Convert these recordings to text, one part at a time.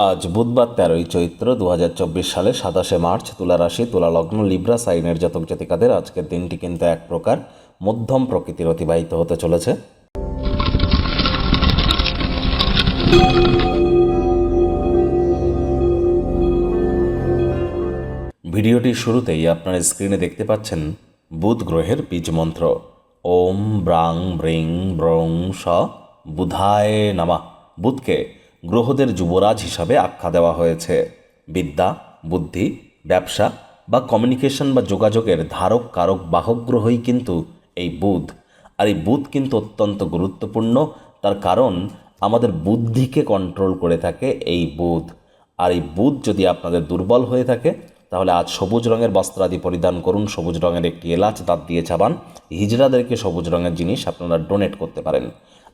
আজ বুধবার 13ই চৈত্র 2024 সালে 27 মার্চ তুলা রাশি তুলা লগ্ন লিব্রা সাইনের জাতক জাতিকাদের আজকের দিনটি কিন্তু এক প্রকার মধ্যম প্রকৃতির অতিবাহিত হতে চলেছে। ভিডিওটির শুরুতেই আপনার স্ক্রিনে দেখতে পাচ্ছেন বুধ গ্রহের বীজ মন্ত্র ওম ব্রাং ব্রিং ব্রং স বুধায় নামা। বুধকে গ্রহদের যুবরাজ হিসাবে আখ্যা দেওয়া হয়েছে। বিদ্যা, বুদ্ধি, ব্যবসা বা কমিউনিকেশন বা যোগাযোগের ধারক কারক বাহক গ্রহই কিন্তু এই বুধ। আর এই বুধ কিন্তু অত্যন্ত গুরুত্বপূর্ণ, তার কারণ আমাদের বুদ্ধিকে কন্ট্রোল করে থাকে এই বুধ। আর এই বুধ যদি আপনাদের দুর্বল হয়ে থাকে তাহলে আজ সবুজ রঙের বস্ত্রাদি পরিধান করুন, সবুজ রঙের একটি এলাচ দাঁত দিয়ে চাবান। হিজড়াদেরকে সবুজ রঙের জিনিস আপনারা ডোনেট করতে পারেন।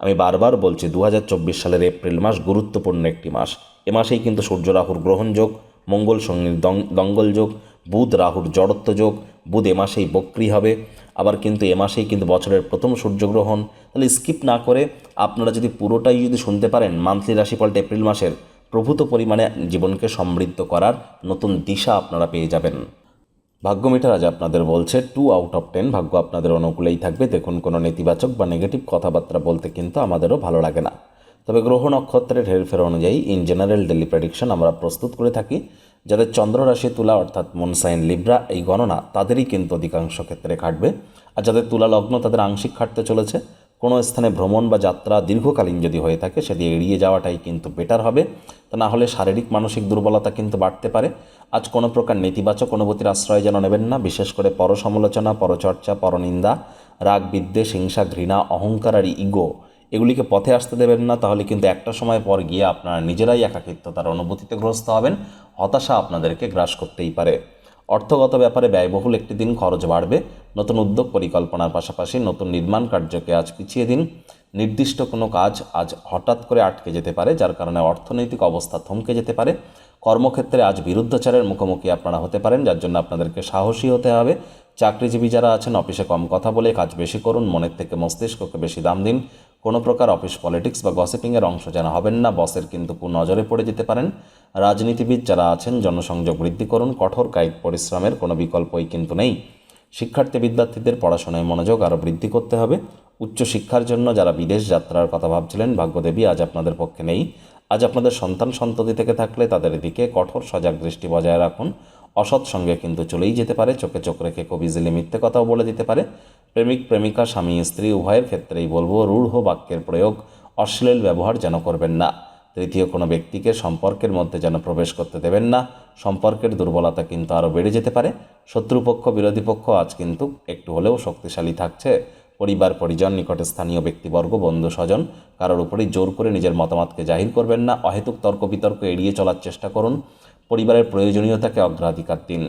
আমি বারবার বলছি 2024 সালের এপ্রিল মাস গুরুত্বপূর্ণ একটি মাস। এ মাসেই কিন্তু সূর্য রাহুর গ্রহণ যোগ, মঙ্গল শনির দঙ্গল যোগ, বুধ রাহুর জড়ত্ব যোগ, বুধ এ মাসেই বক্রী হবে। আবার কিন্তু এ মাসেই কিন্তু বছরের প্রথম সূর্যগ্রহণ। তাহলে স্কিপ না করে আপনারা যদি পুরোটাই যদি শুনতে পারেন মান্থলি রাশিফলটা এপ্রিল মাসের, প্রভূত পরিমাণে জীবনকে সমৃদ্ধ করার নতুন দিশা আপনারা পেয়ে যাবেন। ভাগ্য মিটার আজ আপনাদের বলছে 2 আউট অফ 10 ভাগ্য আপনাদের অনুকূলেই থাকবে। দেখুন, কোনো নেতিবাচক বা নেগেটিভ কথাবার্তা বলতে কিন্তু আমাদেরও ভালো লাগে না। তবে গ্রহ নক্ষত্রের হেরফের অনুযায়ী ইন জেনারেল ডেলি প্রেডিকশন আমরা প্রস্তুত করে থাকি। যাদের চন্দ্র রাশি তুলা অর্থাৎ মুন সাইন লিব্রা, এই গণনা তাদেরই কিন্তু অধিকাংশ ক্ষেত্রে খাটবে। আর যাদের তুলা লগ্ন তাদের আংশিক খাটতে চলেছে। কোনো স্থানে ভ্রমণ বা যাত্রা দীর্ঘকালীন যদি হয়ে থাকে সেটি এড়িয়ে যাওয়াটাই কিন্তু বেটার হবে। তা না হলে শারীরিক মানসিক দুর্বলতা কিন্তু বাড়তে পারে। আজ কোনো প্রকার নেতিবাচক অনুভূতির আশ্রয় যেন নেবেন না, বিশেষ করে পরসমালোচনা, পরচর্চা, পরনিন্দা, রাগ, বিদ্বেষ, হিংসা, ঘৃণা, অহংকার আর ইগো এগুলিকে পথে আসতে দেবেন না। তাহলে কিন্তু একটা সময় পর গিয়ে আপনারা নিজেরাই একাকিত্বতার অনুভূতিতে গ্রস্ত হবেন। হতাশা আপনাদেরকে গ্রাস করতেই পারে। অর্থগত ব্যাপারে ব্যয়বহুল একটি দিন, খরচ বাড়বে। নতুন উদ্যোগ পরিকল্পনার পাশাপাশি নতুন নির্মাণ কার্যকে আজ পিছিয়ে দিন। নির্দিষ্ট কোনো কাজ আজ হঠাৎ করে আটকে যেতে পারে, যার কারণে অর্থনৈতিক অবস্থা থমকে যেতে পারে। কর্মক্ষেত্রে আজ বিরুদ্ধাচারের মুখোমুখি আপনারা হতে পারেন, যার জন্য আপনাদেরকে সাহসী হতে হবে। চাকরিজীবী যারা আছেন অফিসে কম কথা বলে কাজ বেশি করুন, মনের থেকে মস্তিষ্ককে বেশি দাম দিন। কোনো প্রকার অফিস পলিটিক্স বা গসিপিংয়ের অংশ যেন হবেন না, বসের কিন্তু কুনজরে পড়ে যেতে পারেন। রাজনীতিবিদ যারা আছেন জনসংযোগ বৃদ্ধি করুন, কঠোর কায়িক পরিশ্রমের কোনো বিকল্পই কিন্তু নেই। শিক্ষার্থী বিদ্যার্থীদের পড়াশোনায় মনোযোগ আরও বৃদ্ধি করতে হবে। উচ্চশিক্ষার জন্য যারা বিদেশ যাত্রার কথা ভাবছিলেন, ভাগ্যদেবী আজ আপনাদের পক্ষে নেই। আজ আপনাদের সন্তান সন্ততি থেকে থাকলে তাদের দিকে কঠোর সজাগ দৃষ্টি বজায় রাখুন। অসৎ সঙ্গে কিন্তু চলেই যেতে পারে, চোখে চোখ রেখে খুব ইজিলি মিথ্যে কথাও বলে দিতে পারে। প্রেমিক প্রেমিকা, স্বামী স্ত্রী উভয়ের ক্ষেত্রেই বলবো রূঢ় বাক্যের প্রয়োগ, অশ্লীল ব্যবহার যেন করবেন না। তৃতীয় কোনো ব্যক্তিকে সম্পর্কের মধ্যে যেন প্রবেশ করতে দেবেন না। সম্পর্কের দুর্বলতা কিন্তু আরও বেড়ে যেতে পারে। শত্রুপক্ষ বিরোধী পক্ষ আজ কিন্তু একটু হলেও শক্তিশালী থাকছে। পরিবার পরিজন, নিকটে স্থানীয় ব্যক্তিবর্গ, বন্ধু স্বজন কারোর উপরেই জোর করে নিজের মতামতকে জাহির করবেন না। অহেতুক তর্ক বিতর্ক এড়িয়ে চলার চেষ্টা করুন। পরিবারের প্রয়োজনীয়তাকে অগ্রাধিকার দিন।